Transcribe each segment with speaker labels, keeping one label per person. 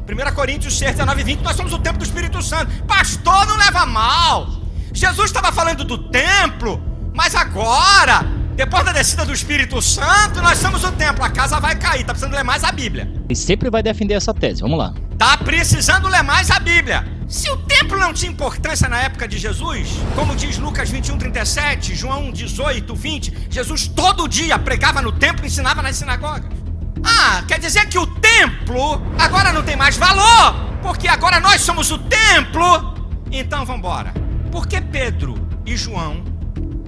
Speaker 1: 1 Coríntios 6, 19 e 20, nós somos o templo do Espírito Santo. Pastor, não leva mal. Jesus estava falando do templo, mas agora, depois da descida do Espírito Santo, nós somos o templo. A casa vai cair, está precisando ler mais a Bíblia.
Speaker 2: E sempre vai defender essa tese, vamos lá.
Speaker 1: Está precisando ler mais a Bíblia. Se o templo não tinha importância na época de Jesus, como diz Lucas 21, 37, João 18, 20, Jesus todo dia pregava no templo e ensinava nas sinagogas. Quer dizer que o templo agora não tem mais valor, porque agora nós somos o templo. Então vamos embora. Por que Pedro e João,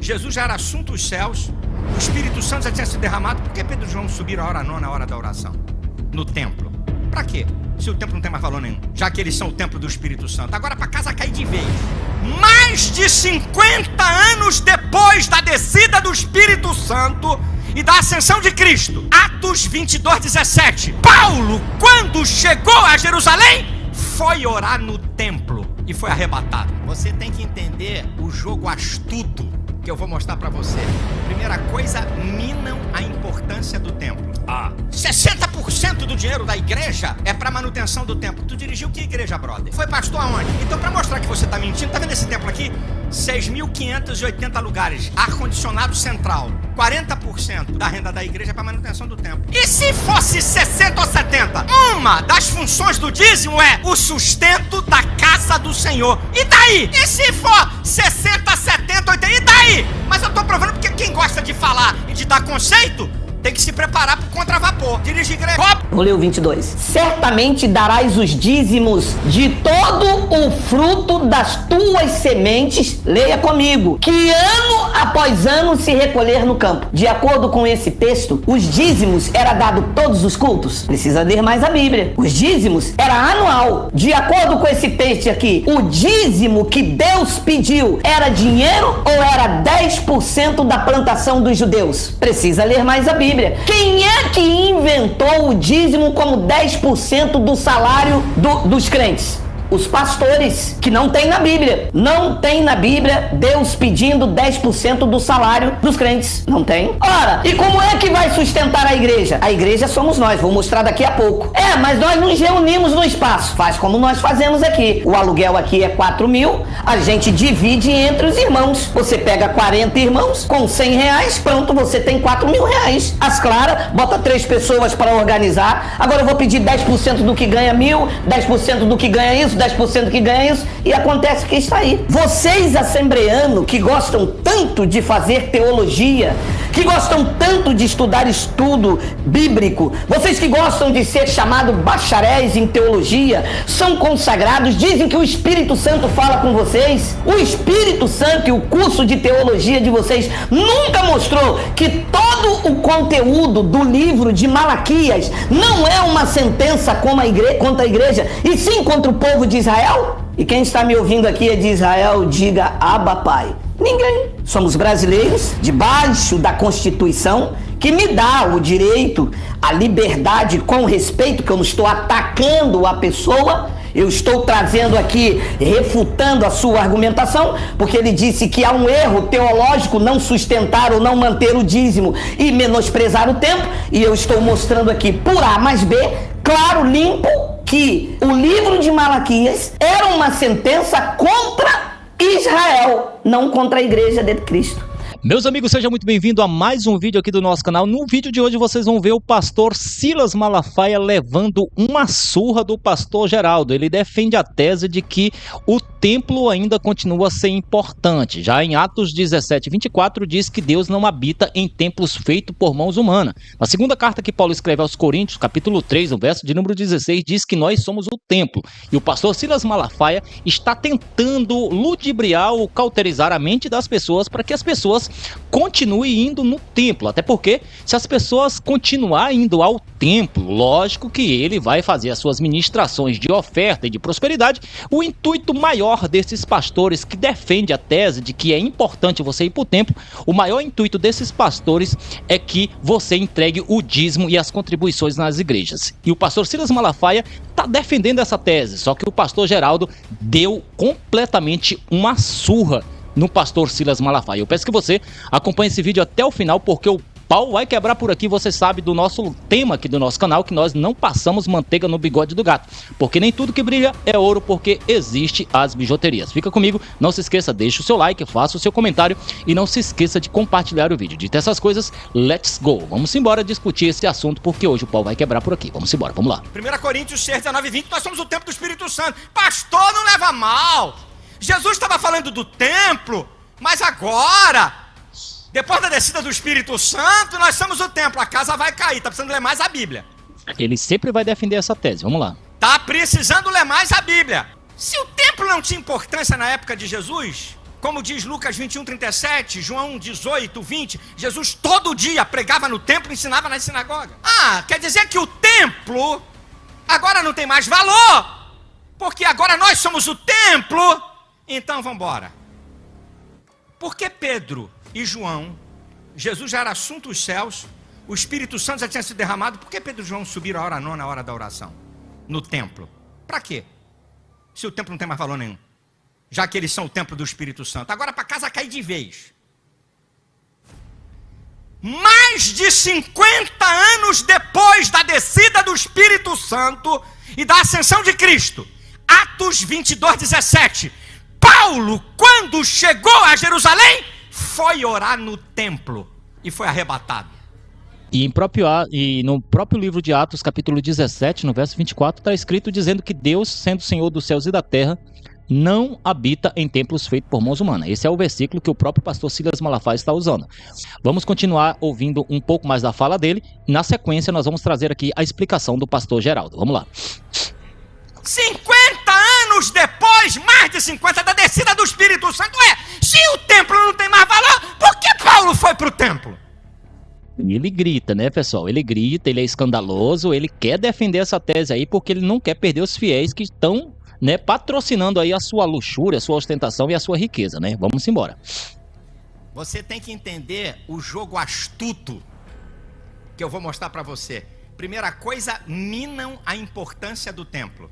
Speaker 1: Jesus já era assunto dos céus, o Espírito Santo já tinha sido derramado, por que Pedro e João subiram a hora nona, a hora da oração, no templo? Para quê? Se o templo não tem mais valor nenhum, já que eles são o templo do Espírito Santo. Agora para casa cair de vez. Mais de 50 anos depois da descida do Espírito Santo e da ascensão de Cristo, Atos 22, 17, Paulo, quando chegou a Jerusalém, foi orar no templo e foi arrebatado. Você tem que entender o jogo astuto que eu vou mostrar para você. Primeira coisa, minam a importância do templo. 60% do dinheiro da igreja é para manutenção do templo. Tu dirigiu que igreja, brother? Foi pastor aonde? Então, para mostrar que você tá mentindo, tá vendo esse templo aqui? 6.580 lugares, ar-condicionado central. 40% da renda da igreja é para manutenção do templo. E se fosse 60 ou 70? Uma das funções do dízimo é o sustento da casa do Senhor. E daí? E se for 60, 70, 80? E daí? Mas eu tô provando porque quem gosta de falar e de dar conceito tem que se preparar pro contravapor. Dirige igreja.
Speaker 3: Vou ler o 22. Certamente darás os dízimos de todo o fruto das tuas sementes, leia comigo, que ano após ano se recolher no campo. De acordo com esse texto, os dízimos era dado todos os cultos. Precisa ler mais a Bíblia. Os dízimos era anual. De acordo com esse texto aqui, o dízimo que Deus pediu era dinheiro ou era 10% da plantação dos judeus? Precisa ler mais a Bíblia. Quem é que inventou o dízimo como 10% do salário dos crentes? Os pastores, que não tem na Bíblia. Não tem na Bíblia Deus pedindo 10% do salário dos crentes. Não tem. Ora, e como é que vai sustentar a igreja? A igreja somos nós, vou mostrar daqui a pouco. Mas nós nos reunimos no espaço. Faz como nós fazemos aqui. O aluguel aqui é 4.000, a gente divide entre os irmãos. Você pega 40 irmãos, com 100 reais, pronto, você tem 4.000 reais. As claras, bota 3 pessoas para organizar. Agora eu vou pedir 10% do que ganha 1.000, 10% do que ganha isso, 10% que ganha isso, e acontece que está aí. Vocês, assembleanos, que gostam tanto de fazer teologia, que gostam tanto de estudar estudo bíblico, vocês que gostam de ser chamados bacharéis em teologia, são consagrados, dizem que o Espírito Santo fala com vocês. O Espírito Santo e o curso de teologia de vocês nunca mostrou que todo o conteúdo do livro de Malaquias não é uma sentença contra a igreja, e sim contra o povo de Israel? E quem está me ouvindo aqui é de Israel, diga Abba Pai. Ninguém. Somos brasileiros, debaixo da Constituição, que me dá o direito, a liberdade, com respeito, que eu não estou atacando a pessoa, eu estou trazendo aqui, refutando a sua argumentação, porque ele disse que há um erro teológico não sustentar ou não manter o dízimo e menosprezar o templo, e eu estou mostrando aqui por A mais B, claro, limpo, que o livro de Malaquias era uma sentença contra Israel, não contra a igreja de Cristo.
Speaker 2: Meus amigos, sejam muito bem-vindos a mais um vídeo aqui do nosso canal. No vídeo de hoje vocês vão ver o pastor Silas Malafaia levando uma surra do pastor Geraldo. Ele defende a tese de que o templo ainda continua a ser importante. Já em Atos 17, 24 diz que Deus não habita em templos feitos por mãos humanas. Na segunda carta que Paulo escreve aos Coríntios, capítulo 3, no verso de número 16, diz que nós somos o templo. E o pastor Silas Malafaia está tentando ludibriar ou cauterizar a mente das pessoas para que as pessoas continue indo no templo, até porque se as pessoas continuar indo ao templo, lógico que ele vai fazer as suas ministrações de oferta e de prosperidade. O intuito maior desses pastores que defende a tese de que é importante você ir para o templo, o maior intuito desses pastores é que você entregue o dízimo e as contribuições nas igrejas. E o pastor Silas Malafaia está defendendo essa tese, só que o pastor Geraldo deu completamente uma surra no pastor Silas Malafaia. Eu peço que você acompanhe esse vídeo até o final, porque o Pau vai quebrar por aqui, você sabe do nosso tema aqui do nosso canal, que nós não passamos manteiga no bigode do gato, porque nem tudo que brilha é ouro, porque existe as bijuterias. Fica comigo, não se esqueça, deixa o seu like, faça o seu comentário e não se esqueça de compartilhar o vídeo. Dito essas coisas, let's go. Vamos embora discutir esse assunto, porque hoje o pau vai quebrar por aqui. Vamos embora, vamos lá.
Speaker 1: 1 Coríntios 6, 19 e 20, nós somos o templo do Espírito Santo. Pastor, não leva mal. Jesus estava falando do templo, mas agora, depois da descida do Espírito Santo, nós somos o templo. A casa vai cair, tá precisando ler mais a Bíblia.
Speaker 2: Ele sempre vai defender essa tese, vamos lá.
Speaker 1: Tá precisando ler mais a Bíblia. Se o templo não tinha importância na época de Jesus, como diz Lucas 21, 37, João 18, 20, Jesus todo dia pregava no templo e ensinava nas sinagogas. Quer dizer que o templo agora não tem mais valor, porque agora nós somos o templo. Então vamos embora. Por que Pedro e João, Jesus já era assunto dos céus, o Espírito Santo já tinha sido derramado, por que Pedro e João subiram a hora nona, a hora da oração, no templo? Para quê? Se o templo não tem mais valor nenhum, já que eles são o templo do Espírito Santo. Agora para casa cair de vez. Mais de 50 anos depois da descida do Espírito Santo e da ascensão de Cristo, Atos 22, 17, Paulo, quando chegou a Jerusalém, foi orar no templo e foi arrebatado.
Speaker 2: E no próprio livro de Atos, capítulo 17, no verso 24, está escrito dizendo que Deus, sendo Senhor dos céus e da terra, não habita em templos feitos por mãos humanas. Esse é o versículo que o próprio pastor Silas Malafaia está usando. Vamos continuar ouvindo um pouco mais da fala dele. Na sequência, nós vamos trazer aqui a explicação do pastor Geraldo. Vamos lá.
Speaker 1: 50 anos depois, mais de 50 da descida do Espírito Santo, se o templo não tem mais valor, por que Paulo foi para o templo?
Speaker 2: Ele grita, né, pessoal? Ele grita, ele é escandaloso, ele quer defender essa tese aí porque ele não quer perder os fiéis que estão, né, patrocinando aí a sua luxúria, a sua ostentação e a sua riqueza, né? Vamos embora.
Speaker 1: Você tem que entender o jogo astuto que eu vou mostrar para você. Primeira coisa, minam a importância do templo.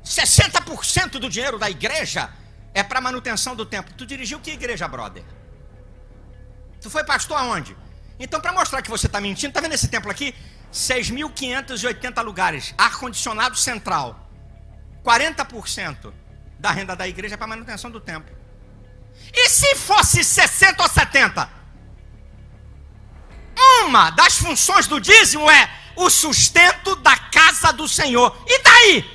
Speaker 1: 60% do dinheiro da igreja é para manutenção do templo. Tu dirigiu que igreja, brother? Tu foi pastor aonde? Então, para mostrar que você está mentindo, tá vendo esse templo aqui? 6.580 lugares, ar-condicionado central. 40% da renda da igreja é para manutenção do templo. E se fosse 60 ou 70? Uma das funções do dízimo é o sustento da casa do Senhor. E daí?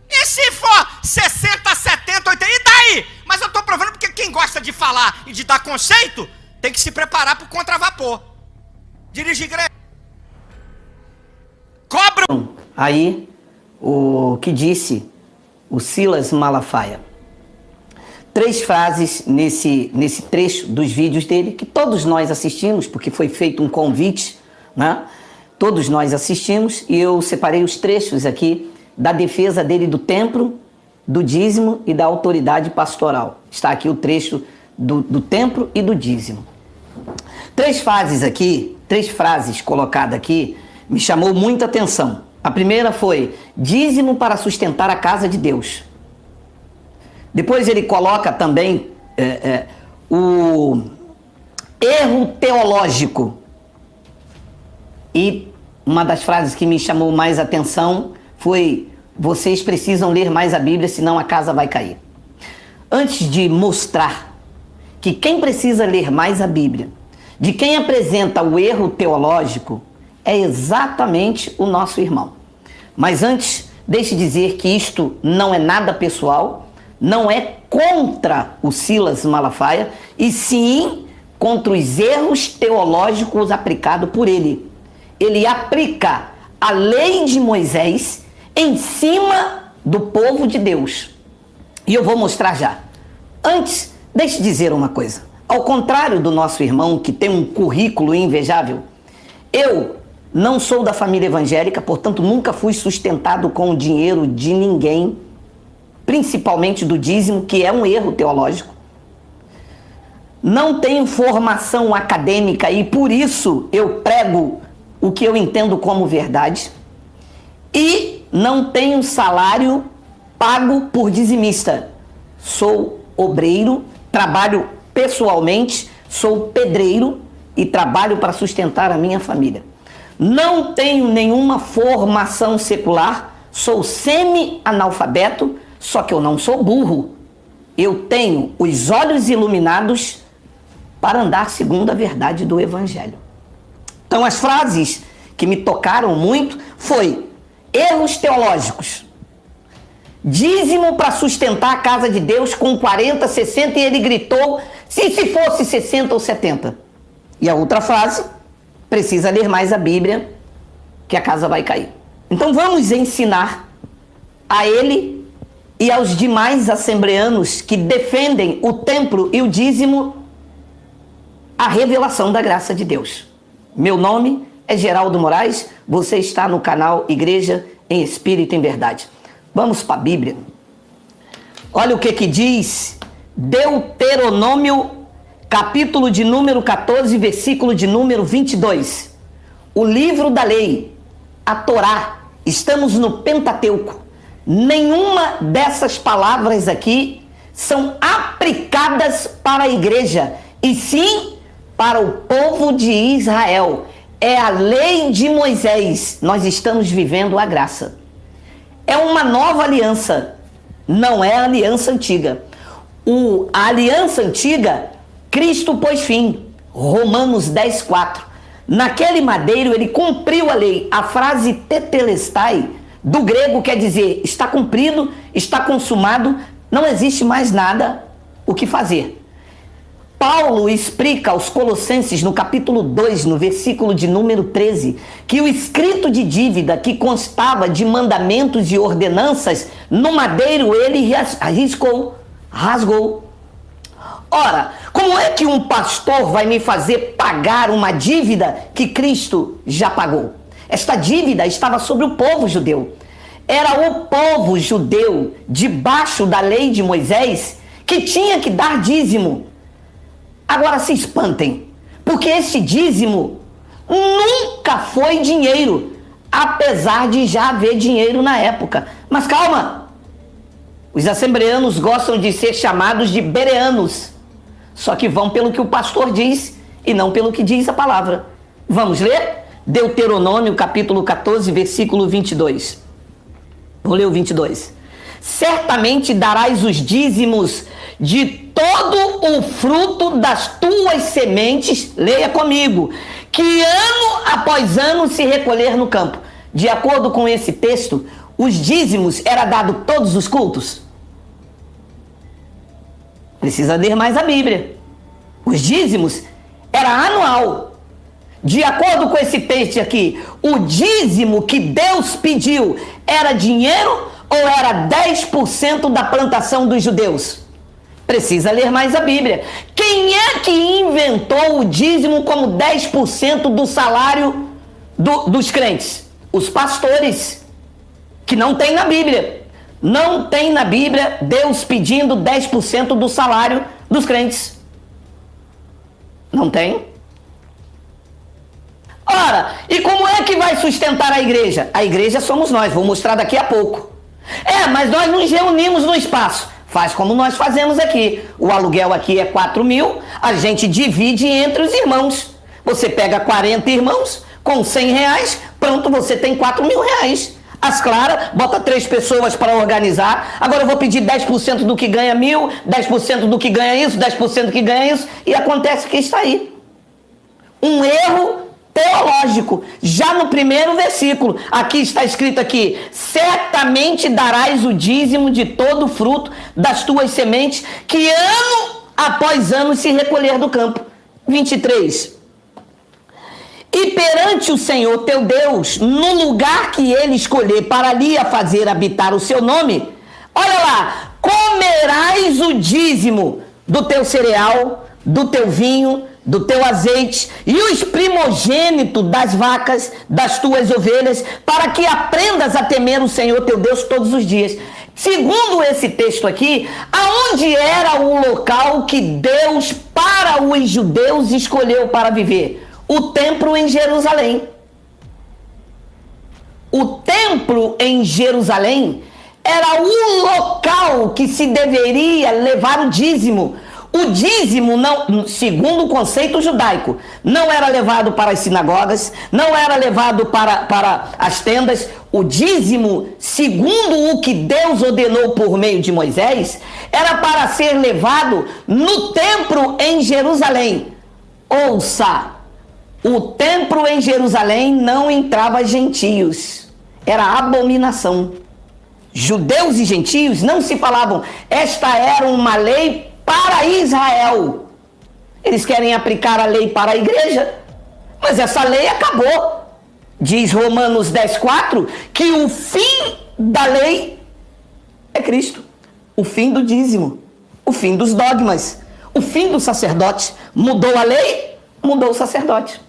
Speaker 1: E se for 60, 70, 80? E daí? Mas eu estou provando porque quem gosta de falar e de dar conceito tem que se preparar para o contravapor. Dirige igreja. Cobram.
Speaker 3: Aí, o que disse o Silas Malafaia. 3 frases nesse trecho dos vídeos dele, que todos nós assistimos, porque foi feito um convite, né? Todos nós assistimos, e eu separei os trechos aqui da defesa dele do templo, do dízimo e da autoridade pastoral. Está aqui o trecho do templo e do dízimo. 3 frases colocadas aqui, me chamou muita atenção. A primeira foi, dízimo para sustentar a casa de Deus. Depois ele coloca também o erro teológico. E uma das frases que me chamou mais atenção foi: vocês precisam ler mais a Bíblia, senão a casa vai cair. Antes de mostrar que quem precisa ler mais a Bíblia, de quem apresenta o erro teológico, é exatamente o nosso irmão. Mas antes, deixe dizer que isto não é nada pessoal, não é contra o Silas Malafaia, e sim contra os erros teológicos aplicados por ele. Ele aplica a lei de Moisés em cima do povo de Deus. E eu vou mostrar já. Antes, deixe dizer uma coisa. Ao contrário do nosso irmão, que tem um currículo invejável, eu não sou da família evangélica, portanto nunca fui sustentado com o dinheiro de ninguém, principalmente do dízimo, que é um erro teológico. Não tenho formação acadêmica e por isso eu prego o que eu entendo como verdade. E não tenho salário pago por dizimista. Sou obreiro, trabalho pessoalmente, sou pedreiro e trabalho para sustentar a minha família. Não tenho nenhuma formação secular, sou semi-analfabeto, só que eu não sou burro. Eu tenho os olhos iluminados para andar segundo a verdade do Evangelho. Então as frases que me tocaram muito foi erros teológicos, dízimo para sustentar a casa de Deus com 40, 60 e ele gritou se fosse 60 ou 70. E a outra frase, precisa ler mais a Bíblia que a casa vai cair. Então vamos ensinar a ele e aos demais assembleanos que defendem o templo e o dízimo a revelação da graça de Deus. Meu nome é Geraldo Moraes, você está no canal Igreja em Espírito e em Verdade. Vamos para a Bíblia. Olha o que diz Deuteronômio, capítulo de número 14, versículo de número 22. O livro da lei, a Torá, estamos no Pentateuco. Nenhuma dessas palavras aqui são aplicadas para a igreja, e sim para o povo de Israel. É a lei de Moisés. Nós estamos vivendo a graça. É uma nova aliança, não é a aliança antiga. A aliança antiga, Cristo pôs fim. Romanos 10:4. Naquele madeiro ele cumpriu a lei. A frase tetelestai, do grego, quer dizer está cumprido, está consumado, não existe mais nada o que fazer. Paulo explica aos Colossenses, no capítulo 2, no versículo de número 13, que o escrito de dívida que constava de mandamentos e ordenanças, no madeiro ele rasgou. Ora, como é que um pastor vai me fazer pagar uma dívida que Cristo já pagou? Esta dívida estava sobre o povo judeu. Era o povo judeu, debaixo da lei de Moisés, que tinha que dar dízimo. Agora se espantem, porque esse dízimo nunca foi dinheiro, apesar de já haver dinheiro na época. Mas calma, os assembleanos gostam de ser chamados de bereanos, só que vão pelo que o pastor diz e não pelo que diz a palavra. Vamos ler? Deuteronômio capítulo 14, versículo 22. Vou ler o 22. Certamente darás os dízimos de todo o fruto das tuas sementes, leia comigo, que ano após ano se recolher no campo. De acordo com esse texto, os dízimos era dado todos os cultos? Precisa ler mais a Bíblia. Os dízimos era anual. De acordo com esse texto aqui, o dízimo que Deus pediu era dinheiro ou era 10% da plantação dos judeus? Precisa ler mais a Bíblia. Quem é que inventou o dízimo como 10% do salário dos crentes? Os pastores, que não tem na Bíblia. Não tem na Bíblia Deus pedindo 10% do salário dos crentes. Não tem. Ora, e como é que vai sustentar a igreja? A igreja somos nós, vou mostrar daqui a pouco. Mas nós nos reunimos no espaço. Faz como nós fazemos aqui. O aluguel aqui é 4.000, a gente divide entre os irmãos. Você pega 40 irmãos com R$100, pronto, você tem R$4.000. As claras, bota 3 pessoas para organizar. Agora eu vou pedir 10% do que ganha 1.000, 10% do que ganha isso, 10% do que ganha isso, e acontece que está aí. Um erro teológico, já no primeiro versículo, aqui está escrito aqui, certamente darás o dízimo de todo o fruto das tuas sementes, que ano após ano se recolher do campo. 23. E perante o Senhor teu Deus, no lugar que ele escolher para ali a fazer habitar o seu nome, olha lá, comerás o dízimo do teu cereal, do teu vinho, do teu azeite e os primogênitos das vacas, das tuas ovelhas, para que aprendas a temer o Senhor teu Deus todos os dias. Segundo esse texto aqui, aonde era o local que Deus para os judeus escolheu para viver? O templo em Jerusalém. O templo em Jerusalém era o local que se deveria levar o dízimo. O dízimo, não, segundo o conceito judaico, não era levado para as sinagogas, não era levado para as tendas. O dízimo, segundo o que Deus ordenou por meio de Moisés, era para ser levado no templo em Jerusalém. Ouça, o templo em Jerusalém não entrava gentios, era abominação. Judeus e gentios não se falavam. Esta era uma lei para Israel. Eles querem aplicar a lei para a igreja, mas essa lei acabou. Diz Romanos 10:4 que o fim da lei é Cristo. O fim do dízimo, o fim dos dogmas, o fim do sacerdote. Mudou a lei, mudou o sacerdote.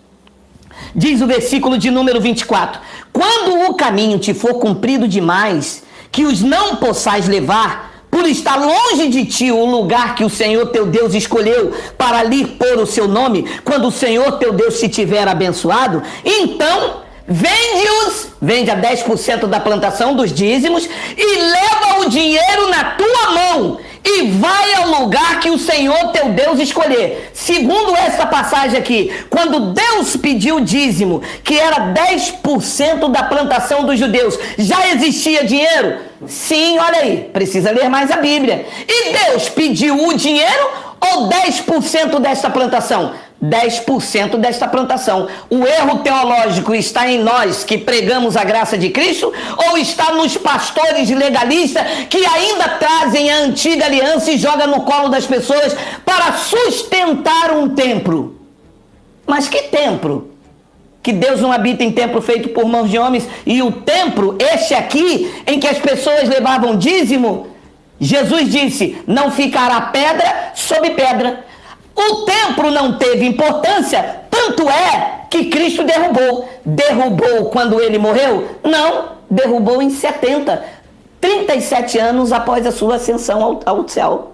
Speaker 3: Diz o versículo de número 24: quando o caminho te for comprido demais, que os não possais levar, por estar longe de ti o lugar que o Senhor teu Deus escolheu para ali pôr o seu nome, quando o Senhor teu Deus te tiver abençoado, então vende a 10% da plantação dos dízimos e leva o dinheiro na tua mão e vai ao lugar que o Senhor teu Deus escolher. Segundo essa passagem aqui, quando Deus pediu dízimo, que era 10% da plantação dos judeus, já existia dinheiro? Sim, olha aí, precisa ler mais a Bíblia. E Deus pediu o dinheiro ou 10% desta plantação? 10% desta plantação. O erro teológico está em nós que pregamos a graça de Cristo ou está nos pastores legalistas que ainda trazem a antiga aliança e jogam no colo das pessoas para sustentar um templo? Mas que templo? Que Deus não habita em templo feito por mãos de homens. E o templo, este aqui, em que as pessoas levavam dízimo, Jesus disse, não ficará pedra sobre pedra. O templo não teve importância, tanto é que Cristo derrubou. Derrubou quando ele morreu? Não, derrubou em 37 anos após a sua ascensão ao céu.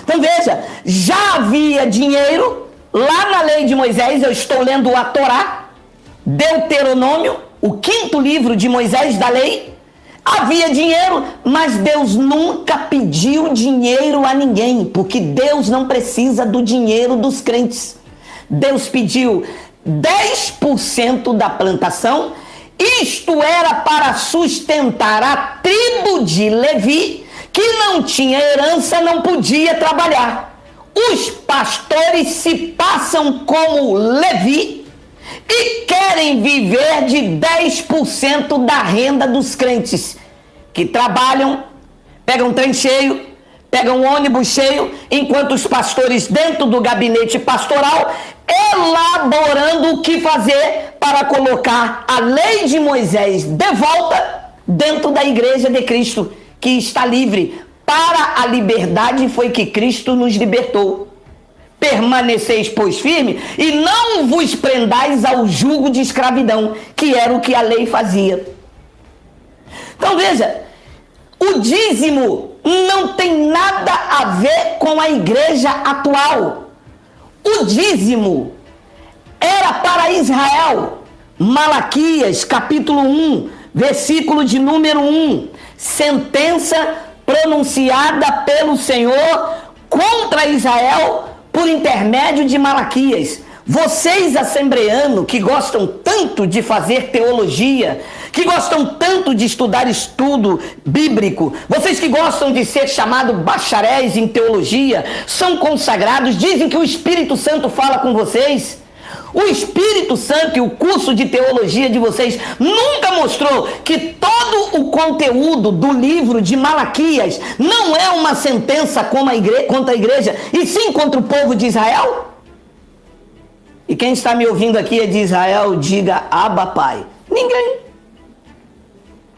Speaker 3: Então veja, já havia dinheiro lá na lei de Moisés. Eu estou lendo a Torá, Deuteronômio, o 5º livro de Moisés da lei. Havia dinheiro, mas Deus nunca pediu dinheiro a ninguém, porque Deus não precisa do dinheiro dos crentes. Deus pediu 10% da plantação, isto era para sustentar a tribo de Levi, que não tinha herança, não podia trabalhar. Os pastores se passam como Levi e querem viver de 10% da renda dos crentes, que trabalham, pegam um trem cheio, pegam um ônibus cheio, enquanto os pastores dentro do gabinete pastoral, elaborando o que fazer para colocar a lei de Moisés de volta dentro da igreja de Cristo, que está livre. Para a liberdade foi que Cristo nos libertou. Permaneceis, pois, firme, e não vos prendais ao jugo de escravidão, que era o que a lei fazia. Então veja, o dízimo não tem nada a ver com a igreja atual. O dízimo era para Israel. Malaquias, capítulo 1, versículo de número 1. Sentença pronunciada pelo Senhor contra Israel por intermédio de Malaquias. Vocês, assembleanos, que gostam tanto de fazer teologia, que gostam tanto de estudar estudo bíblico, vocês que gostam de ser chamados bacharéis em teologia, são consagrados, dizem que o Espírito Santo fala com vocês. O Espírito Santo e o curso de teologia de vocês nunca mostrou que todo o conteúdo do livro de Malaquias não é uma sentença contra a igreja, e sim contra o povo de Israel? E quem está me ouvindo aqui é de Israel, diga Abba Pai. Ninguém.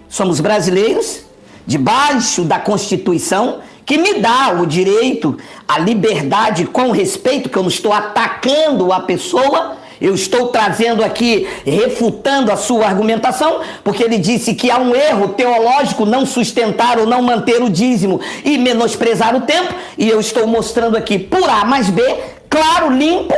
Speaker 3: Somos brasileiros, debaixo da Constituição, que me dá o direito, a liberdade com respeito, que eu não estou atacando a pessoa, eu estou trazendo aqui, refutando a sua argumentação, porque ele disse que há um erro teológico não sustentar ou não manter o dízimo e menosprezar o templo, e eu estou mostrando aqui por A mais B, claro, limpo,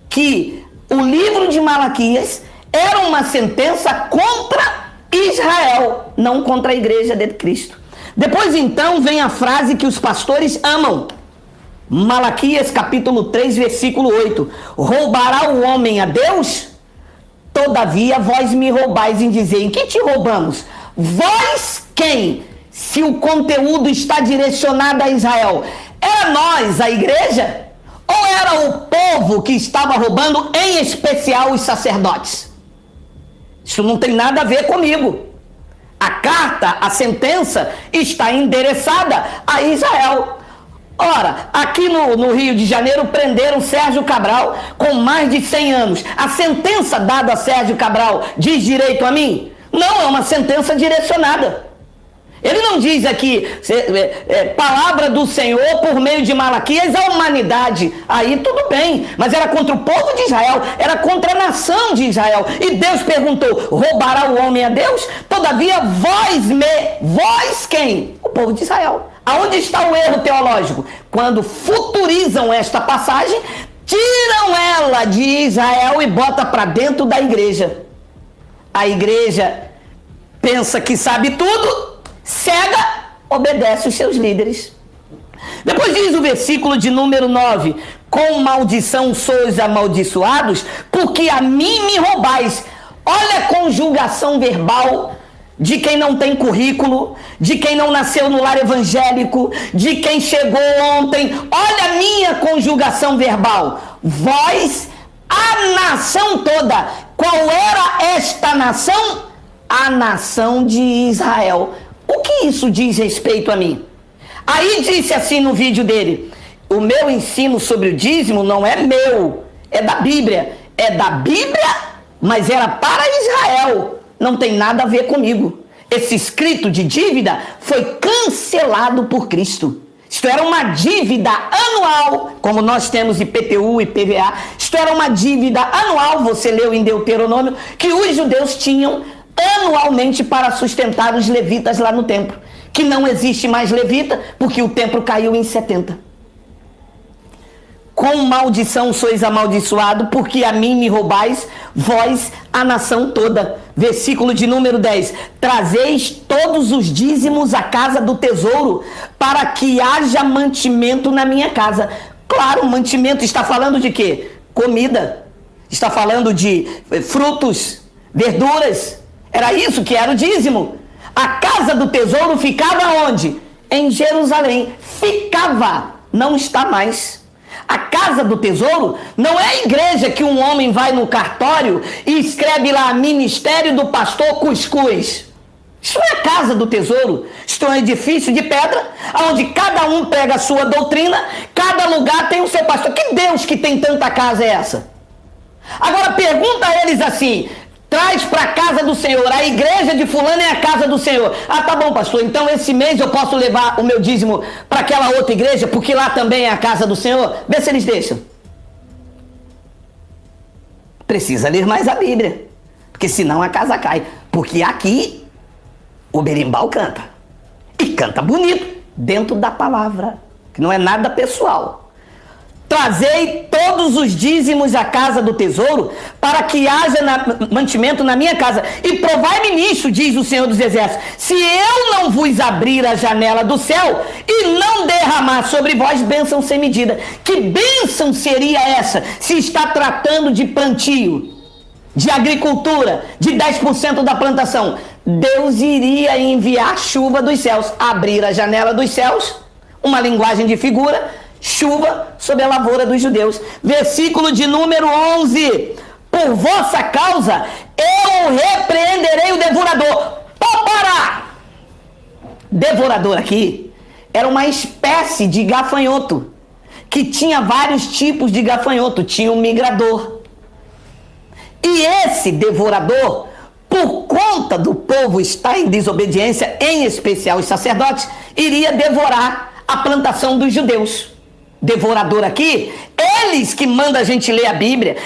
Speaker 3: que o livro de Malaquias era uma sentença contra Israel, não contra a igreja de Cristo. Depois então vem a frase que os pastores amam. Malaquias capítulo 3, versículo 8. Roubará o homem a Deus? Todavia vós me roubais em dizer, em que te roubamos? Vós quem? Se o conteúdo está direcionado a Israel, era nós, a igreja? Ou era o povo que estava roubando, em especial os sacerdotes? Isso não tem nada a ver comigo. A carta, a sentença, está endereçada a Israel. Ora, aqui no Rio de Janeiro prenderam Sérgio Cabral com mais de 100 anos. A sentença dada a Sérgio Cabral diz direito a mim? Não, é uma sentença direcionada. Ele não diz aqui, palavra do Senhor por meio de Malaquias à humanidade. Aí tudo bem, mas era contra o povo de Israel, era contra a nação de Israel. E Deus perguntou, roubará o homem a Deus? Todavia vós quem? O povo de Israel. Aonde está o erro teológico? Quando futurizam esta passagem, tiram ela de Israel e botam para dentro da igreja. A igreja pensa que sabe tudo, cega, obedece os seus líderes. Depois diz o versículo de número 9: com maldição sois amaldiçoados, porque a mim me roubais. Olha a conjugação verbal de quem não tem currículo, de quem não nasceu no lar evangélico, de quem chegou ontem. Olha a minha conjugação verbal. Vós, a nação toda. Qual era esta nação? A nação de Israel. O que isso diz respeito a mim? Aí disse assim no vídeo dele: o meu ensino sobre o dízimo não é meu, é da Bíblia. É da Bíblia, mas era para Israel. Não tem nada a ver comigo. Esse escrito de dívida foi cancelado por Cristo. Isto era uma dívida anual, como nós temos IPTU e PVA. Isto era uma dívida anual, você leu em Deuteronômio, que os judeus tinham anualmente para sustentar os levitas lá no templo. Que não existe mais levita, porque o templo caiu em 70. Com maldição sois amaldiçoado, porque a mim me roubais, vós, a nação toda. Versículo de número 10. Trazeis todos os dízimos à casa do tesouro, para que haja mantimento na minha casa. Claro, mantimento está falando de quê? Comida. Está falando de frutos, verduras. Era isso que era o dízimo. A casa do tesouro ficava onde? Em Jerusalém. Ficava, não está mais. A casa do tesouro não é a igreja que um homem vai no cartório e escreve lá Ministério do Pastor Cuscuz. Isso não é a casa do tesouro. Isso é um edifício de pedra, onde cada um prega a sua doutrina, cada lugar tem o seu pastor. Que Deus que tem tanta casa é essa? Agora pergunta a eles assim: traz para a casa do Senhor, a igreja de fulano é a casa do Senhor. Ah, tá bom, pastor, então esse mês eu posso levar o meu dízimo para aquela outra igreja, porque lá também é a casa do Senhor? Vê se eles deixam. Precisa ler mais a Bíblia, porque senão a casa cai. Porque aqui o berimbau canta, e canta bonito, dentro da palavra, que não é nada pessoal. Trazei todos os dízimos à casa do tesouro, para que haja mantimento na minha casa. E provai-me nisso, diz o Senhor dos Exércitos, se eu não vos abrir a janela do céu e não derramar sobre vós bênção sem medida. Que bênção seria essa, se está tratando de plantio, de agricultura, de 10% da plantação? Deus iria enviar chuva dos céus, abrir a janela dos céus, uma linguagem de figura, chuva sobre a lavoura dos judeus. Versículo de número 11. Por vossa causa eu repreenderei o devorador. Para! Devorador aqui era uma espécie de gafanhoto, que tinha vários tipos de gafanhoto. Tinha um migrador. E esse devorador, por conta do povo estar em desobediência, em especial os sacerdotes, iria devorar a plantação dos judeus. Devorador aqui, eles que mandam a gente ler a Bíblia,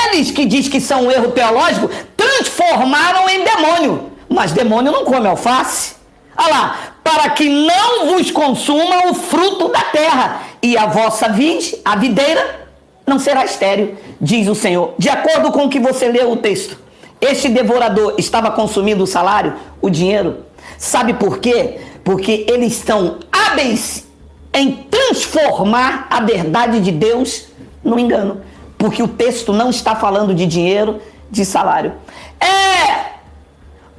Speaker 3: eles que diz que são um erro teológico, transformaram em demônio. Mas demônio não come alface. Olha lá, para que não vos consuma o fruto da terra, e a vossa vide, a videira, não será estéril, diz o Senhor. De acordo com o que você leu o texto, este devorador estava consumindo o salário, o dinheiro. Sabe por quê? Porque eles estão hábeis em transformar a verdade de Deus no engano. Porque o texto não está falando de dinheiro, de salário.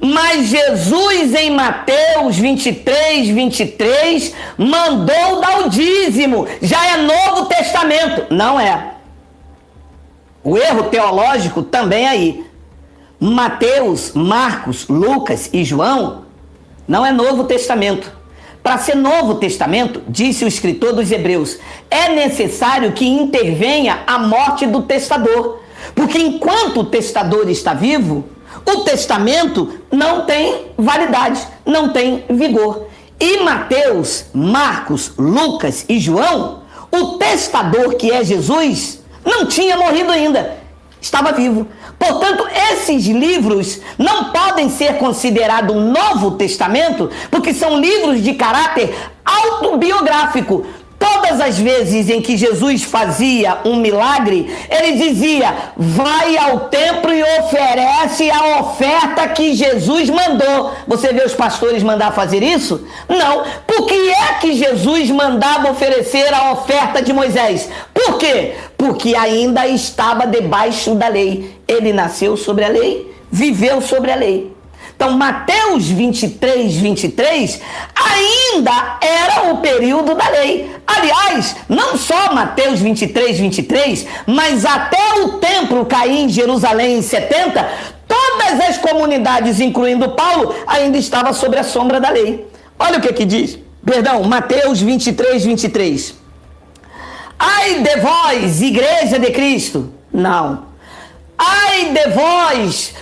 Speaker 3: Mas Jesus em Mateus 23, mandou dar o dízimo. Já é Novo Testamento. Não é. O erro teológico também é aí. Mateus, Marcos, Lucas e João não é Novo Testamento. Para ser Novo Testamento, disse o escritor dos Hebreus, é necessário que intervenha a morte do testador. Porque enquanto o testador está vivo, o testamento não tem validade, não tem vigor. E Mateus, Marcos, Lucas e João, o testador que é Jesus, não tinha morrido ainda, estava vivo. Portanto, esses livros não podem ser considerados um Novo Testamento, porque são livros de caráter autobiográfico. Todas as vezes em que Jesus fazia um milagre, ele dizia, vai ao templo e oferece a oferta que Jesus mandou. Você vê os pastores mandar fazer isso? Não. Por que é que Jesus mandava oferecer a oferta de Moisés? Por quê? Porque ainda estava debaixo da lei. Ele nasceu sobre a lei, viveu sobre a lei. Então, Mateus 23 ainda era o período da lei. Aliás, não só Mateus 23, mas até o templo cair em Jerusalém em 70, todas as comunidades, incluindo Paulo, ainda estavam sob a sombra da lei. Olha o que diz. Perdão, Mateus 23. Ai de vós, igreja de Cristo. Não. Ai de vós,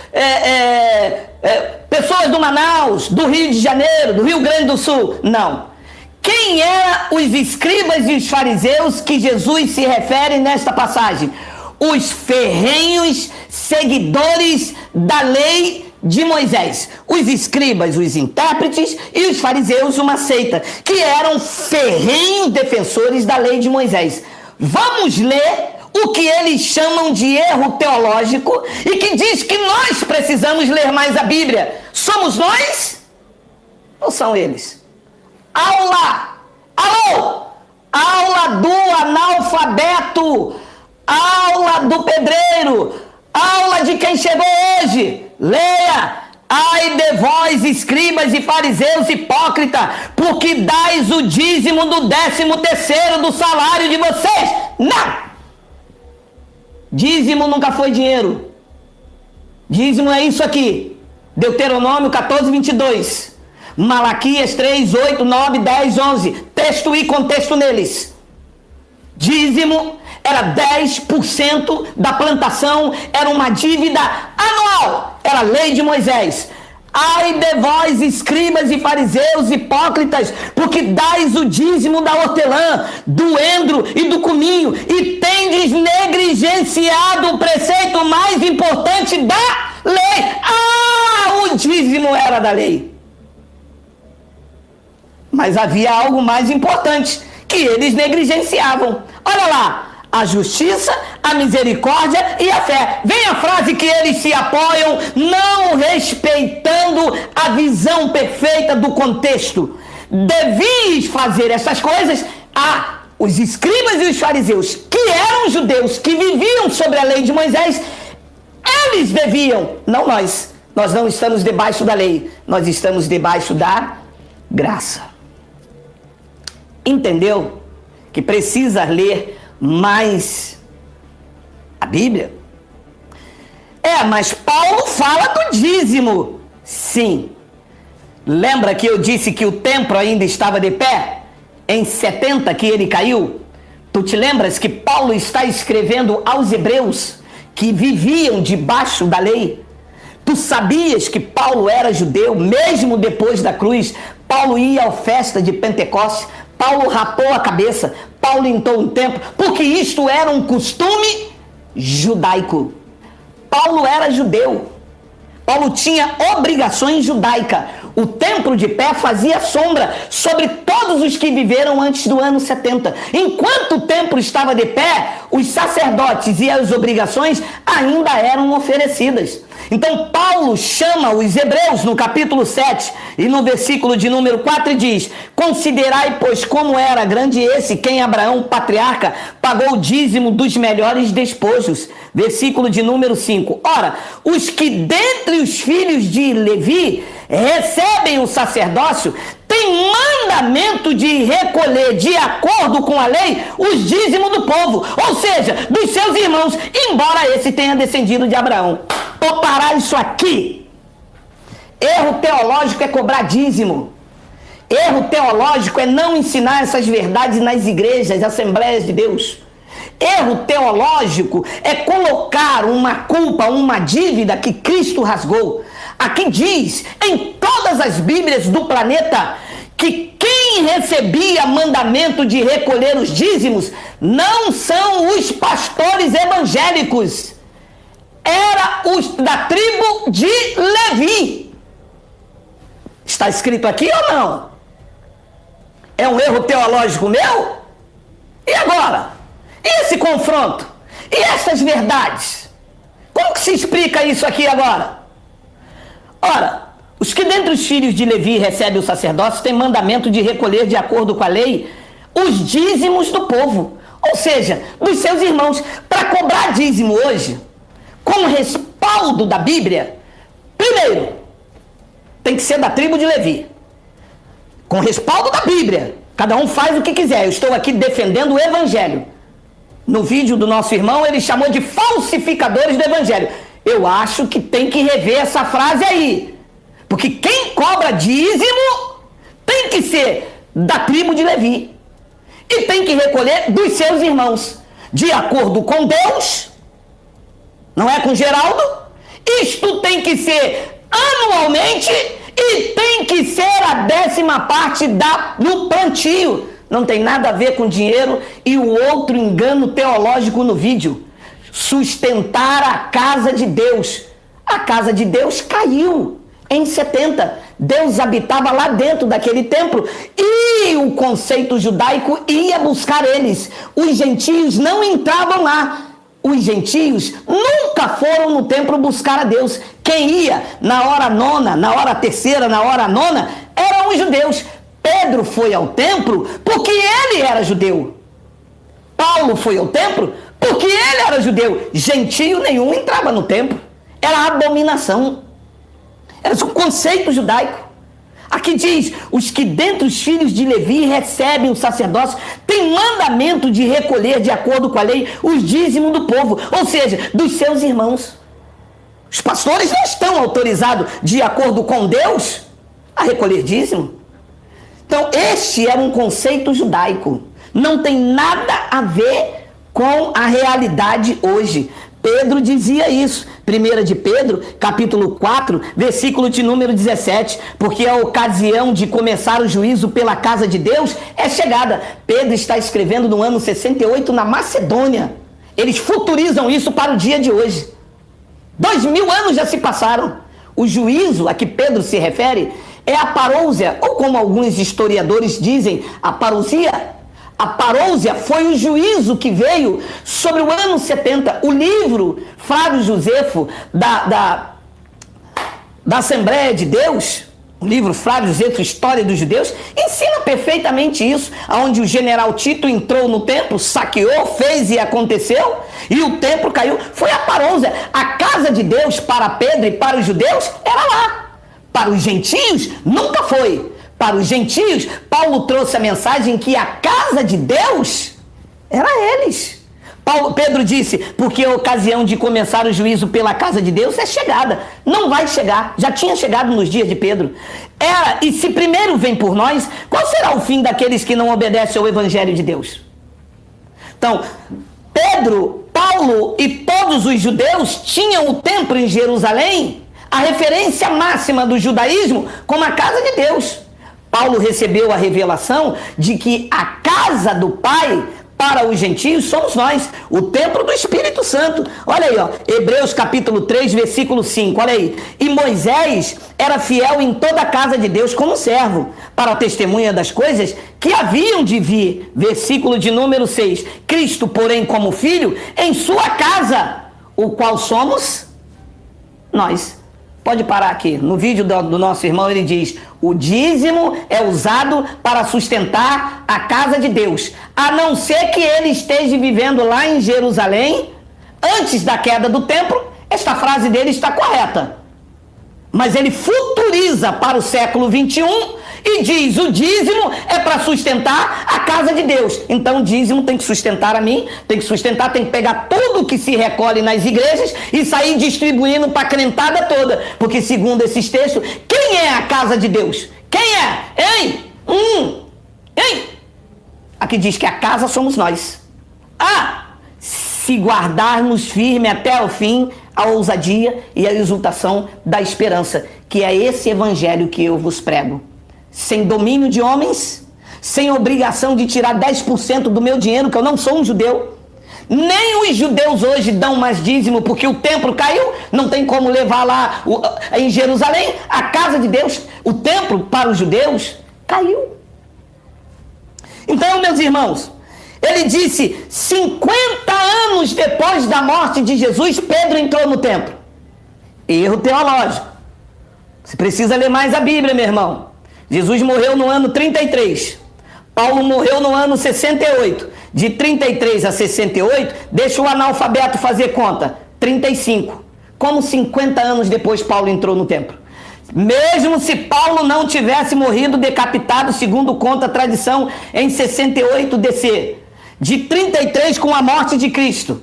Speaker 3: pessoas do Manaus, do Rio de Janeiro, do Rio Grande do Sul. Não. Quem eram os escribas e os fariseus que Jesus se refere nesta passagem? Os ferrenhos seguidores da lei de Moisés. Os escribas, os intérpretes e os fariseus, uma seita, que eram ferrenhos defensores da lei de Moisés. Vamos ler o que eles chamam de erro teológico e que diz que nós precisamos ler mais a Bíblia. Somos nós ou são eles? Aula do analfabeto, aula do pedreiro, aula de quem chegou hoje. Leia. Ai de vós, escribas e fariseus hipócrita, porque dais o dízimo do 13º do salário de vocês. Não! Dízimo nunca foi dinheiro. Dízimo é isso aqui. Deuteronômio 14:22. Malaquias 3, 8, 9, 10, 11. Texto e contexto neles. Dízimo era 10% da plantação, era uma dívida anual. Era a lei de Moisés. Ai de vós, escribas e fariseus hipócritas, porque dais o dízimo da hortelã, do endro e do cominho, e tendes negligenciado o preceito mais importante da lei. O dízimo era da lei. Mas havia algo mais importante, que eles negligenciavam. Olha lá. A justiça, a misericórdia e a fé. Vem a frase que eles se apoiam, não respeitando a visão perfeita do contexto. Devias fazer essas coisas a os escribas e os fariseus, que eram judeus, que viviam sobre a lei de Moisés, eles deviam, não nós. Nós não estamos debaixo da lei, nós estamos debaixo da graça. Entendeu? Que precisa ler mais a Bíblia? Mas Paulo fala do dízimo. Sim. Lembra que eu disse que o templo ainda estava de pé? Em 70 que ele caiu? Tu te lembras que Paulo está escrevendo aos hebreus que viviam debaixo da lei? Tu sabias que Paulo era judeu, mesmo depois da cruz? Paulo ia à festa de Pentecostes, Paulo rapou a cabeça, Paulo limpou um templo, porque isto era um costume judaico. Paulo era judeu. Paulo tinha obrigações judaicas. O templo de pé fazia sombra sobre todos os que viveram antes do ano 70. Enquanto o templo estava de pé, os sacerdotes e as obrigações ainda eram oferecidas. Então Paulo chama os hebreus no capítulo 7 e no versículo de número 4 e diz: considerai, pois, como era grande esse, quem Abraão, patriarca, pagou o dízimo dos melhores despojos. Versículo de número 5. Ora, os que dentre os filhos de Levi recebem o sacerdócio, tem mandamento de recolher, de acordo com a lei, os dízimos do povo, ou seja, dos seus irmãos, embora esse tenha descendido de Abraão. Vou parar isso aqui. Erro teológico é cobrar dízimo. Erro teológico é não ensinar essas verdades nas igrejas, assembleias de Deus. Erro teológico é colocar uma culpa, uma dívida que Cristo rasgou. Aqui diz, em todas as Bíblias do planeta, que quem recebia mandamento de recolher os dízimos não são os pastores evangélicos. Era os da tribo de Levi. Está escrito aqui ou não? É um erro teológico meu? E agora? E esse confronto? E essas verdades? Como que se explica isso aqui agora? Ora, os que dentre os filhos de Levi recebem o sacerdócio têm mandamento de recolher, de acordo com a lei, os dízimos do povo, ou seja, dos seus irmãos. Para cobrar dízimo hoje, com respaldo da Bíblia, primeiro, tem que ser da tribo de Levi. Com respaldo da Bíblia. Cada um faz o que quiser. Eu estou aqui defendendo o evangelho. No vídeo do nosso irmão, ele chamou de falsificadores do evangelho. Eu acho que tem que rever essa frase aí. Porque quem cobra dízimo tem que ser da tribo de Levi. E tem que recolher dos seus irmãos. De acordo com Deus, não é com Geraldo, isto tem que ser anualmente e tem que ser a 10ª parte do plantio. Não tem nada a ver com dinheiro. E o outro engano teológico no vídeo: sustentar a casa de Deus. A casa de Deus caiu em 70. Deus habitava lá dentro daquele templo e o conceito judaico ia buscar eles. Os gentios não entravam lá. Os gentios nunca foram no templo buscar a Deus. Quem ia na hora nona, na hora terceira, na hora nona, eram os judeus. Pedro foi ao templo porque ele era judeu. Paulo foi ao templo porque ele era judeu. Gentio nenhum entrava no templo. Era abominação. Era um conceito judaico. Aqui diz: os que dentre os filhos de Levi recebem o sacerdócio têm mandamento de recolher, de acordo com a lei, os dízimos do povo, ou seja, dos seus irmãos. Os pastores não estão autorizados, de acordo com Deus, a recolher dízimo. Então, este era um conceito judaico. Não tem nada a ver com a realidade hoje. Pedro dizia isso. 1 de Pedro, capítulo 4, versículo de número 17. Porque a ocasião de começar o juízo pela casa de Deus é chegada. Pedro está escrevendo no ano 68 na Macedônia. Eles futurizam isso para o dia de hoje. 2000 anos já se passaram. O juízo a que Pedro se refere é a parousia, ou como alguns historiadores dizem, a parousia. A parousia foi o juízo que veio sobre o ano 70. O livro Flávio Josefo da Assembleia de Deus, o livro Flávio Josefo, História dos Judeus, ensina perfeitamente isso, onde o general Tito entrou no templo, saqueou, fez e aconteceu, e o templo caiu. Foi a parousia. A casa de Deus para Pedro e para os judeus era lá. Para os gentios, nunca foi. Para os gentios, Paulo trouxe a mensagem que a casa de Deus era eles. Pedro disse: porque a ocasião de começar o juízo pela casa de Deus é chegada. Não vai chegar, já tinha chegado nos dias de Pedro. Era, e se primeiro vem por nós, qual será o fim daqueles que não obedecem ao evangelho de Deus? Então, Pedro, Paulo e todos os judeus tinham o templo em Jerusalém, a referência máxima do judaísmo, como a casa de Deus. Paulo recebeu a revelação de que a casa do Pai para os gentios somos nós, o templo do Espírito Santo. Olha aí, ó, Hebreus capítulo 3, versículo 5, olha aí. E Moisés era fiel em toda a casa de Deus como servo, para a testemunha das coisas que haviam de vir. Versículo de número 6. Cristo, porém, como filho, em sua casa, o qual somos nós. Pode parar aqui. No vídeo do nosso irmão ele diz: o dízimo é usado para sustentar a casa de Deus, a não ser que ele esteja vivendo lá em Jerusalém antes da queda do templo. Esta frase dele está correta, mas ele futuriza para o século 21 e diz: o dízimo é para sustentar a casa de Deus. Então o dízimo tem que sustentar a mim, tem que pegar tudo que se recolhe nas igrejas e sair distribuindo para a crentada toda. Porque segundo esses textos, quem é a casa de Deus? Quem é? Hein? Hein? Aqui diz que a casa somos nós. Se guardarmos firme até o fim a ousadia e a exultação da esperança, que é esse evangelho que eu vos prego. Sem domínio de homens, sem obrigação de tirar 10% do meu dinheiro, que eu não sou um judeu. Nem os judeus hoje dão mais dízimo, porque o templo caiu, não tem como levar lá em Jerusalém, a casa de Deus, o templo para os judeus, caiu. Então, meus irmãos, ele disse, 50 anos depois da morte de Jesus, Pedro entrou no templo. Erro teológico. Você precisa ler mais a Bíblia, meu irmão. Jesus morreu no ano 33. Paulo morreu no ano 68. De 33 a 68, deixa o analfabeto fazer conta. 35. Como 50 anos depois Paulo entrou no templo? Mesmo se Paulo não tivesse morrido decapitado, segundo conta a tradição, em 68 DC. De 33 com a morte de Cristo.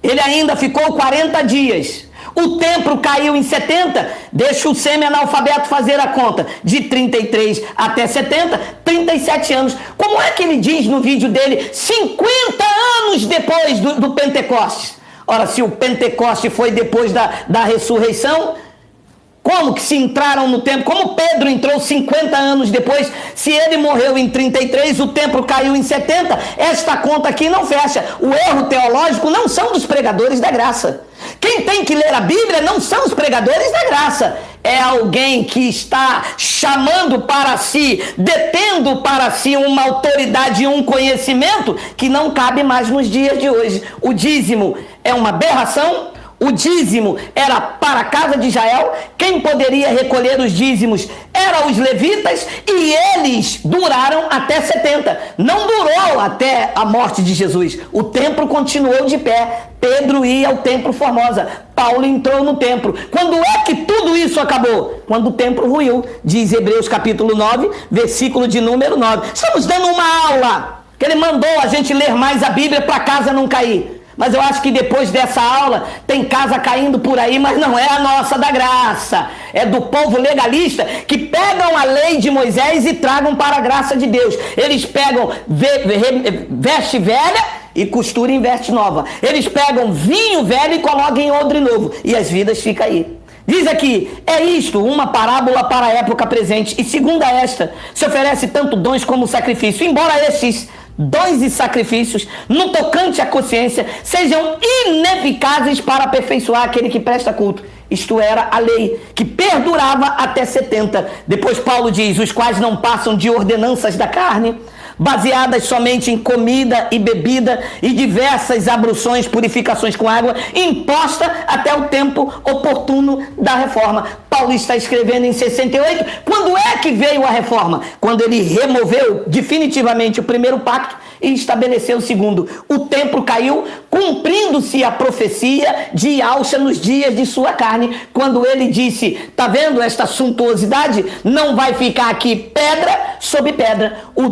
Speaker 3: Ele ainda ficou 40 dias. O templo caiu em 70, deixa o semi-analfabeto fazer a conta. De 33 até 70, 37 anos. Como é que ele diz no vídeo dele, 50 anos depois do Pentecostes? Ora, se o Pentecostes foi depois da ressurreição, como que se entraram no templo? Como Pedro entrou 50 anos depois? Se ele morreu em 33, o templo caiu em 70, esta conta aqui não fecha. O erro teológico não são dos pregadores da graça. Quem tem que ler a Bíblia não são os pregadores da graça. É alguém que está chamando para si, detendo para si uma autoridade e um conhecimento que não cabe mais nos dias de hoje. O dízimo é uma aberração. O dízimo era para a casa de Israel. Quem poderia recolher os dízimos eram os levitas, e eles duraram até 70. Não durou até a morte de Jesus. O templo continuou de pé. Pedro ia ao templo Formosa. Paulo entrou no templo. Quando é que tudo isso acabou? Quando o templo ruiu. Diz Hebreus capítulo 9, versículo de número 9. Estamos dando uma aula que ele mandou a gente ler mais a Bíblia para a casa não cair. Mas eu acho que depois dessa aula tem casa caindo por aí, mas não é a nossa da graça. É do povo legalista que pegam a lei de Moisés e tragam para a graça de Deus. Eles pegam veste velha e costuram em veste nova. Eles pegam vinho velho e colocam em odre novo. E as vidas ficam aí. Diz aqui, é isto, uma parábola para a época presente. E segundo esta, se oferece tanto dons como sacrifício. Embora estes dons e sacrifícios, no tocante à consciência, sejam ineficazes para aperfeiçoar aquele que presta culto. Isto era a lei, que perdurava até 70. Depois Paulo diz, os quais não passam de ordenanças da carne, baseadas somente em comida e bebida e diversas abluções, purificações com água, imposta até o tempo oportuno da reforma. Paulo está escrevendo em 68. Quando é que veio a reforma? Quando ele removeu definitivamente o primeiro pacto e estabeleceu o segundo. O templo caiu, cumprindo-se a profecia de Alcha nos dias de sua carne, quando ele disse, tá vendo esta suntuosidade? Não vai ficar aqui pedra sobre pedra. O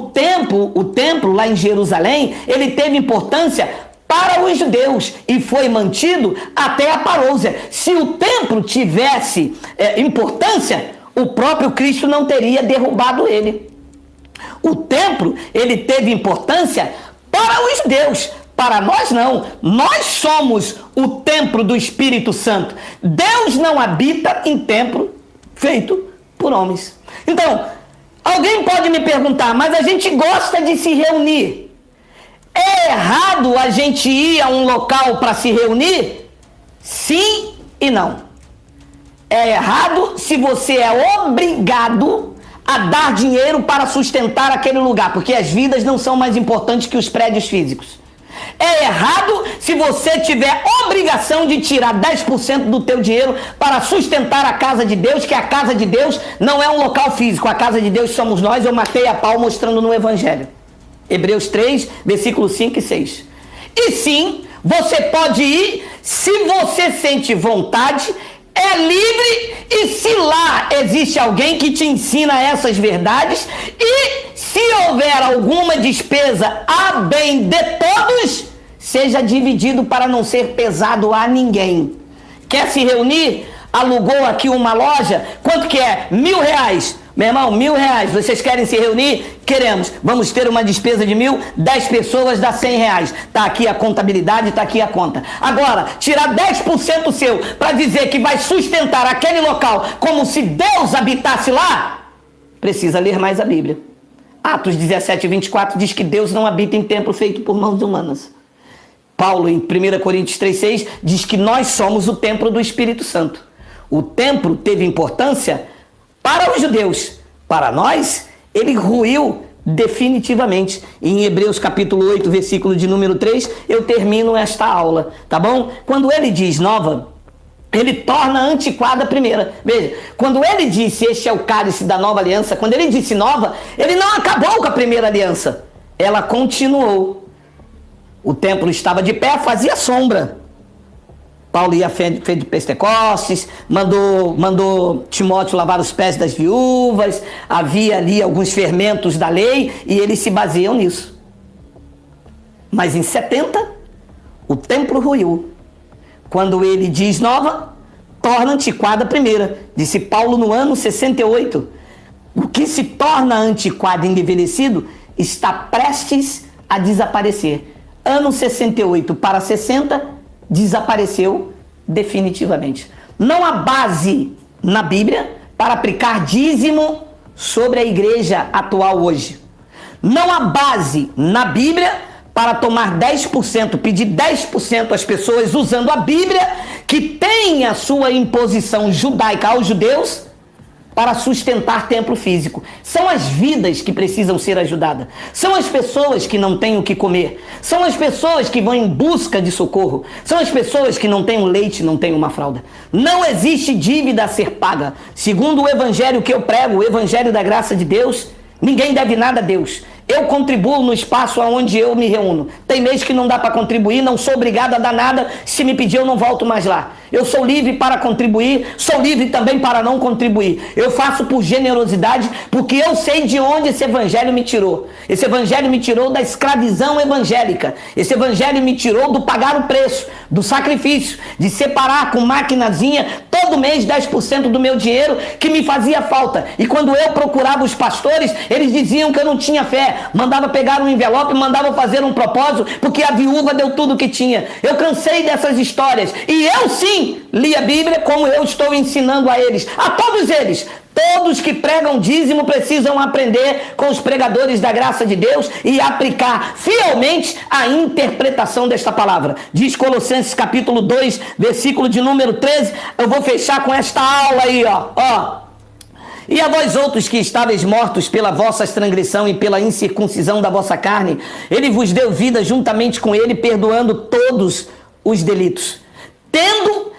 Speaker 3: templo lá em Jerusalém, ele teve importância para os judeus e foi mantido até a parousia. Se o templo tivesse importância, o próprio Cristo não teria derrubado ele. O templo, ele teve importância para os judeus, para nós não. Nós somos o templo do Espírito Santo. Deus não habita em templo feito por homens. Então, alguém pode me perguntar, mas a gente gosta de se reunir. É errado a gente ir a um local para se reunir? Sim e não. É errado se você é obrigado a dar dinheiro para sustentar aquele lugar, porque as vidas não são mais importantes que os prédios físicos. É errado se você tiver obrigação de tirar 10% do teu dinheiro para sustentar a casa de Deus, que a casa de Deus não é um local físico. A casa de Deus somos nós, eu matei a pau mostrando no Evangelho. Hebreus 3, versículos 5 e 6. E sim, você pode ir se você sente vontade, é livre, e se lá existe alguém que te ensina essas verdades, e se houver alguma despesa a bem de todos, seja dividido para não ser pesado a ninguém. Quer se reunir? Alugou aqui uma loja, quanto que é? R$1.000. Meu irmão, R$1.000, vocês querem se reunir? Queremos. Vamos ter uma despesa de 1.000, 10 pessoas dá R$100. Tá aqui a contabilidade, tá aqui a conta. Agora, tirar 10% seu para dizer que vai sustentar aquele local como se Deus habitasse lá, precisa ler mais a Bíblia. Atos 17, 24 diz que Deus não habita em templo feito por mãos humanas. Paulo, em 1 Coríntios 3,6, diz que nós somos o templo do Espírito Santo. O templo teve importância para os judeus. Para nós, ele ruiu definitivamente. Em Hebreus capítulo 8, versículo de número 3, eu termino esta aula, tá bom? Quando ele diz nova, ele torna antiquada a primeira. Veja, quando ele disse este é o cálice da nova aliança, quando ele disse nova, ele não acabou com a primeira aliança. Ela continuou. O templo estava de pé, fazia sombra. Paulo ia fé de Pentecostes, mandou Timóteo lavar os pés das viúvas, havia ali alguns fermentos da lei e eles se baseiam nisso. Mas em 70, o templo ruiu. Quando ele diz nova, torna antiquada a primeira. Disse Paulo no ano 68. O que se torna antiquado e envelhecido está prestes a desaparecer. Ano 68 para 60, desapareceu definitivamente. Não há base na Bíblia para aplicar dízimo sobre a igreja atual hoje. Não há base na Bíblia para tomar 10%, pedir 10% às pessoas usando a Bíblia, que tem a sua imposição judaica aos judeus, para sustentar templo físico. São as vidas que precisam ser ajudadas. São as pessoas que não têm o que comer. São as pessoas que vão em busca de socorro. São as pessoas que não têm um leite, não têm uma fralda. Não existe dívida a ser paga. Segundo o evangelho que eu prego, o evangelho da graça de Deus, ninguém deve nada a Deus. Eu contribuo no espaço onde eu me reúno. Tem mês que não dá para contribuir, não sou obrigado a dar nada. Se me pedir, eu não volto mais lá. Eu sou livre para contribuir, sou livre também para não contribuir. Eu faço por generosidade, porque eu sei de onde esse evangelho me tirou. Esse evangelho me tirou da escravidão evangélica. Esse evangelho me tirou do pagar o preço, do sacrifício, de separar com maquinazinha todo mês 10% do meu dinheiro que me fazia falta. E quando eu procurava os pastores, eles diziam que eu não tinha fé. Mandava pegar um envelope, mandava fazer um propósito, porque a viúva deu tudo o que tinha. Eu cansei dessas histórias. E eu sim li a Bíblia como eu estou ensinando a eles, a todos eles. Todos que pregam dízimo precisam aprender com os pregadores da graça de Deus e aplicar fielmente a interpretação desta palavra. Diz Colossenses capítulo 2, versículo de número 13. Eu vou fechar com esta aula aí, ó. E a vós outros que estáveis mortos pela vossa transgressão e pela incircuncisão da vossa carne, ele vos deu vida juntamente com ele, perdoando todos os delitos, tendo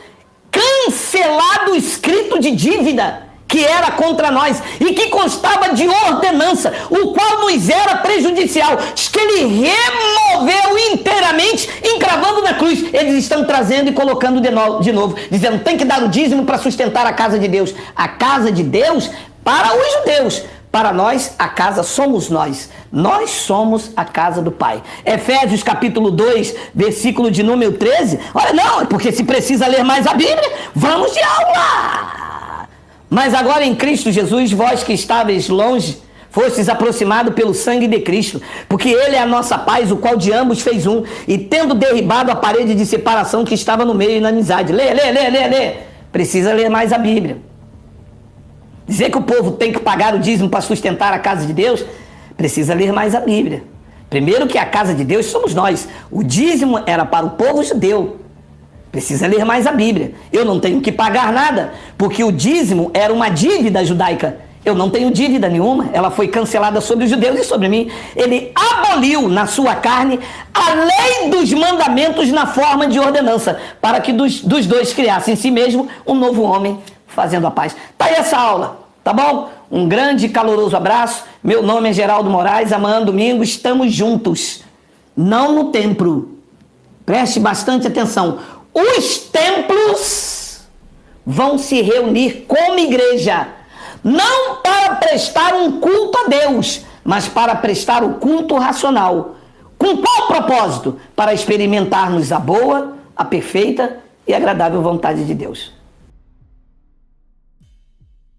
Speaker 3: cancelado o escrito de dívida que era contra nós e que constava de ordenança, o qual nos era prejudicial, que ele removeu inteiramente, encravando na cruz. Eles estão trazendo e colocando de novo, dizendo, tem que dar o dízimo para sustentar a casa de Deus. A casa de Deus para os judeus. Para nós, a casa somos nós. Nós somos a casa do Pai. Efésios capítulo 2, versículo de número 13. Olha, não, é porque se precisa ler mais a Bíblia, vamos de aula. Mas agora em Cristo Jesus, vós que estáveis longe, fostes aproximados pelo sangue de Cristo, porque ele é a nossa paz, o qual de ambos fez um, e tendo derribado a parede de separação que estava no meio na amizade. Lê. Precisa ler mais a Bíblia. Dizer que o povo tem que pagar o dízimo para sustentar a casa de Deus, precisa ler mais a Bíblia. Primeiro que a casa de Deus somos nós. O dízimo era para o povo judeu. Precisa ler mais a Bíblia. Eu não tenho que pagar nada, porque o dízimo era uma dívida judaica. Eu não tenho dívida nenhuma, ela foi cancelada sobre os judeus e sobre mim. Ele aboliu na sua carne a lei dos mandamentos na forma de ordenança, para que dos dois criasse em si mesmo um novo homem, fazendo a paz. Tá aí essa aula, tá bom? Um grande e caloroso abraço. Meu nome é Geraldo Moraes, amanhã domingo estamos juntos, não no templo. Preste bastante atenção. Os templos vão se reunir como igreja, não para prestar um culto a Deus, mas para prestar o culto racional. Com qual propósito? Para experimentarmos a boa, a perfeita e agradável vontade de Deus.